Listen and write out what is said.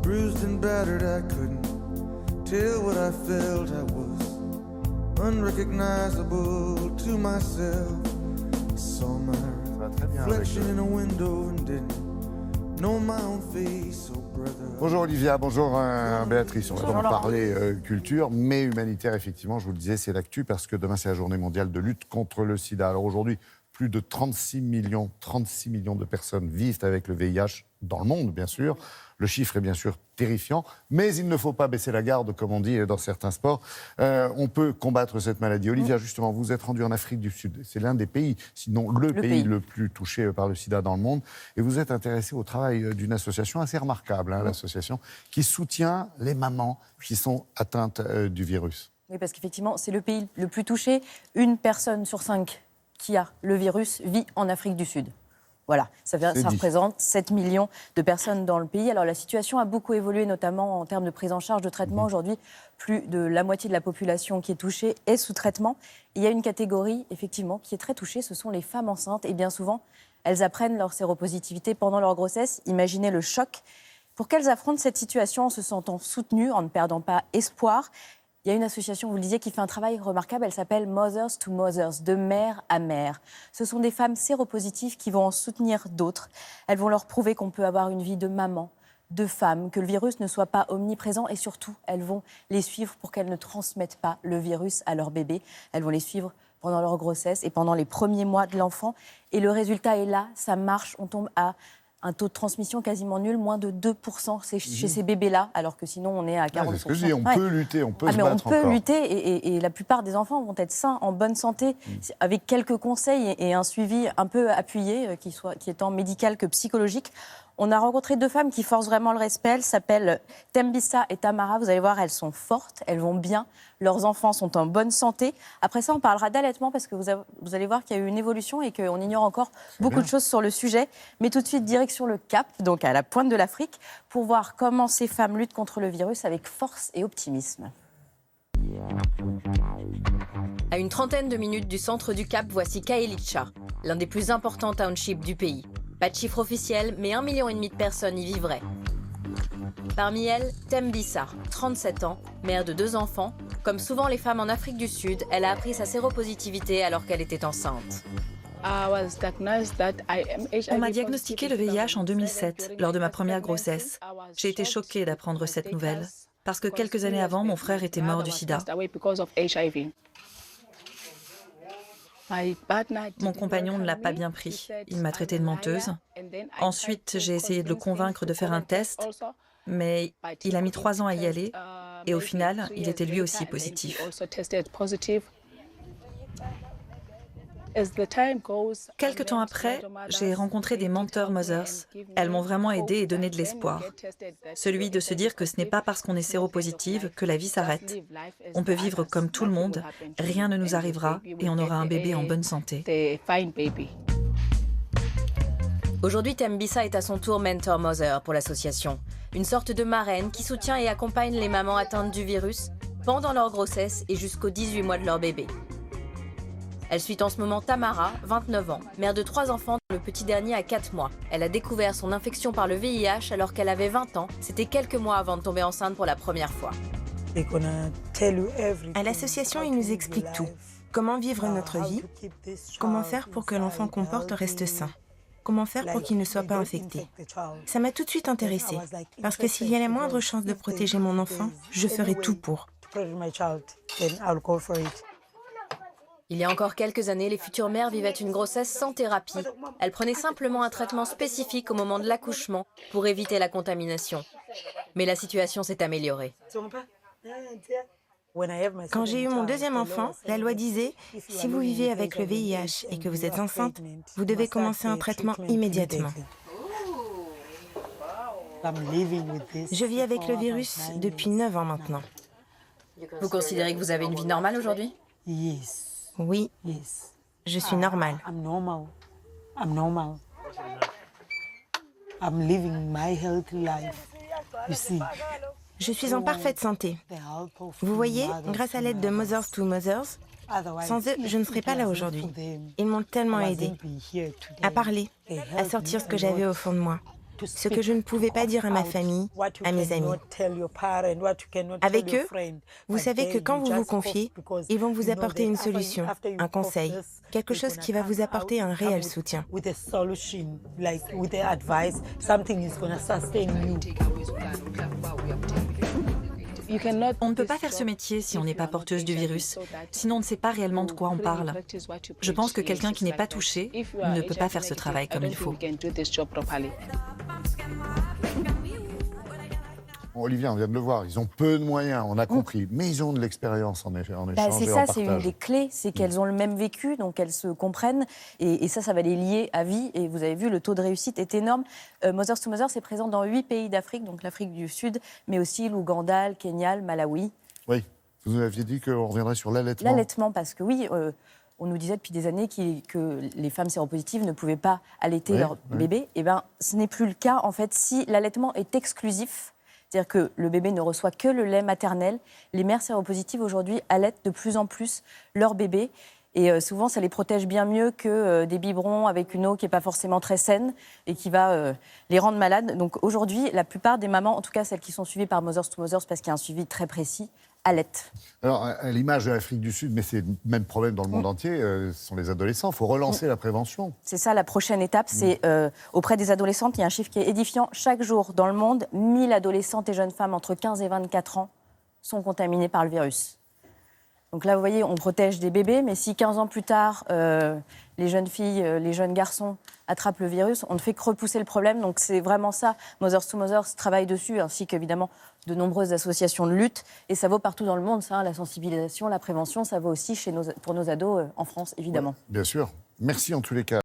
Bruised and battered, I couldn't tell what I felt. I was unrecognizable to myself. I saw my reflection in a window and didn't know my own face. Oh brother. Bonjour Olivia, bonjour Béatrice. On va donc parler culture, mais humanitaire, effectivement, je vous le disais, c'est l'actu parce que demain c'est la journée mondiale de lutte contre le sida. Alors aujourd'hui, plus de 36 millions de personnes vivent avec le VIH dans le monde, bien sûr. Le chiffre est bien sûr terrifiant, mais il ne faut pas baisser la garde, comme on dit dans certains sports. On peut combattre cette maladie. Olivia, justement, vous êtes rendue en Afrique du Sud. C'est l'un des pays, sinon le pays le plus touché par le sida dans le monde. Et vous êtes intéressée au travail d'une association assez remarquable, l'association qui soutient les mamans qui sont atteintes du virus. Oui, parce qu'effectivement, c'est le pays le plus touché. Une personne sur 5 qui a le virus vit en Afrique du Sud. Voilà, ça représente 7 millions de personnes dans le pays. Alors la situation a beaucoup évolué, notamment en termes de prise en charge de traitement. Aujourd'hui, plus de la moitié de la population qui est touchée est sous traitement. Il y a une catégorie, effectivement, qui est très touchée, ce sont les femmes enceintes. Et bien souvent, elles apprennent leur séropositivité pendant leur grossesse. Imaginez le choc. Pour qu'elles affrontent cette situation en se sentant soutenues, en ne perdant pas espoir, il y a une association, vous le disiez, qui fait un travail remarquable. Elle s'appelle Mothers to Mothers, de mère à mère. Ce sont des femmes séropositives qui vont en soutenir d'autres. Elles vont leur prouver qu'on peut avoir une vie de maman, de femme, que le virus ne soit pas omniprésent et surtout, elles vont les suivre pour qu'elles ne transmettent pas le virus à leur bébé. Elles vont les suivre pendant leur grossesse et pendant les premiers mois de l'enfant. Et le résultat est là, ça marche, on tombe à un taux de transmission quasiment nul, moins de 2% chez ces bébés-là, alors que sinon on est à 40%. C'est ce que je dis, on peut lutter, on peut se battre on peut encore. lutter et la plupart des enfants vont être sains, en bonne santé, avec quelques conseils et un suivi un peu appuyé, qui est tant médical que psychologique. On a rencontré 2 femmes qui forcent vraiment le respect. Elles s'appellent Tembisa et Tamara. Vous allez voir, elles sont fortes, elles vont bien. Leurs enfants sont en bonne santé. Après ça, on parlera d'allaitement parce que vous allez voir qu'il y a eu une évolution et qu'on ignore encore beaucoup de choses sur le sujet. Mais tout de suite, direction le Cap, donc à la pointe de l'Afrique, pour voir comment ces femmes luttent contre le virus avec force et optimisme. À une trentaine de minutes du centre du Cap, voici Kaelicha, l'un des plus importants townships du pays. Pas de chiffre officiel, mais 1,5 million de personnes y vivraient. Parmi elles, Tembisa, 37 ans, mère de 2 enfants. Comme souvent les femmes en Afrique du Sud, elle a appris sa séropositivité alors qu'elle était enceinte. On m'a diagnostiqué le VIH en 2007, lors de ma première grossesse. J'ai été choquée d'apprendre cette nouvelle, parce que quelques années avant, mon frère était mort du sida. Mon compagnon ne l'a pas bien pris. Il m'a traitée de menteuse. Ensuite, j'ai essayé de le convaincre de faire un test, mais il a mis 3 ans à y aller, et au final, il était lui aussi positif. Quelque temps après, j'ai rencontré des mentors mothers. Elles m'ont vraiment aidée et donné de l'espoir. Celui de se dire que ce n'est pas parce qu'on est séropositive que la vie s'arrête. On peut vivre comme tout le monde, rien ne nous arrivera et on aura un bébé en bonne santé. Aujourd'hui, Tembisa est à son tour Mentor Mother pour l'association. Une sorte de marraine qui soutient et accompagne les mamans atteintes du virus pendant leur grossesse et jusqu'aux 18 mois de leur bébé. Elle suit en ce moment Tamara, 29 ans, mère de 3 enfants, dont le petit dernier a 4 mois. Elle a découvert son infection par le VIH alors qu'elle avait 20 ans. C'était quelques mois avant de tomber enceinte pour la première fois. À l'association, ils nous expliquent tout. Comment vivre notre vie, comment faire pour que l'enfant qu'on porte reste sain, comment faire pour qu'il ne soit pas infecté. Ça m'a tout de suite intéressée, parce que s'il y a la moindre chance de protéger mon enfant, je ferai tout pour. Il y a encore quelques années, les futures mères vivaient une grossesse sans thérapie. Elles prenaient simplement un traitement spécifique au moment de l'accouchement pour éviter la contamination. Mais la situation s'est améliorée. Quand j'ai eu mon 2e enfant, la loi disait « Si vous vivez avec le VIH et que vous êtes enceinte, vous devez commencer un traitement immédiatement. » Je vis avec le virus depuis 9 ans maintenant. Vous considérez que vous avez une vie normale aujourd'hui ? Oui, je suis normale. Je suis en parfaite santé. Vous voyez, grâce à l'aide de Mothers to Mothers, sans eux, je ne serais pas là aujourd'hui. Ils m'ont tellement aidée à parler, à sortir ce que j'avais au fond de moi. Ce que je ne pouvais pas dire à ma famille, à mes amis. Avec eux, vous savez que quand vous vous confiez, ils vont vous apporter une solution, un conseil, quelque chose qui va vous apporter un réel soutien. On ne peut pas faire ce métier si on n'est pas porteuse du virus, sinon on ne sait pas réellement de quoi on parle. Je pense que quelqu'un qui n'est pas touché ne peut pas faire ce travail comme il faut. Olivier, on vient de le voir, ils ont peu de moyens, on a compris, mais ils ont de l'expérience en échange et en C'est ça, c'est une partage. des clés, c'est qu'elles ont le même vécu, donc elles se comprennent, et ça va les lier à vie. Et vous avez vu, le taux de réussite est énorme. Mothers to Mothers est présent dans 8 pays d'Afrique, donc l'Afrique du Sud, mais aussi l'Ouganda, le Kenya, le Malawi. Oui, vous nous aviez dit qu'on reviendrait sur l'allaitement. L'allaitement, parce que oui, on nous disait depuis des années que les femmes séropositives ne pouvaient pas allaiter leur bébé. Eh bien, ce n'est plus le cas, en fait, si l'allaitement est exclusif. C'est-à-dire que le bébé ne reçoit que le lait maternel. Les mères séropositives, aujourd'hui, allaitent de plus en plus leur bébé. Et souvent, ça les protège bien mieux que des biberons avec une eau qui n'est pas forcément très saine et qui va les rendre malades. Donc aujourd'hui, la plupart des mamans, en tout cas celles qui sont suivies par Mothers to Mothers, parce qu'il y a un suivi très précis, allaitent. Alors, à l'image de l'Afrique du Sud, mais c'est le même problème dans le monde entier, ce sont les adolescents. Il faut relancer la prévention. C'est ça, la prochaine étape, c'est auprès des adolescentes, il y a un chiffre qui est édifiant. Chaque jour, dans le monde, 1000 adolescentes et jeunes femmes entre 15 et 24 ans sont contaminées par le virus. Donc là, vous voyez, on protège des bébés, mais si 15 ans plus tard, les jeunes filles, les jeunes garçons attrapent le virus, on ne fait que repousser le problème. Donc c'est vraiment ça. Mothers to Mothers travaille dessus, ainsi qu'évidemment de nombreuses associations de lutte. Et ça vaut partout dans le monde, ça, la sensibilisation, la prévention, ça vaut aussi pour nos ados en France, évidemment. Ouais, bien sûr. Merci en tous les cas.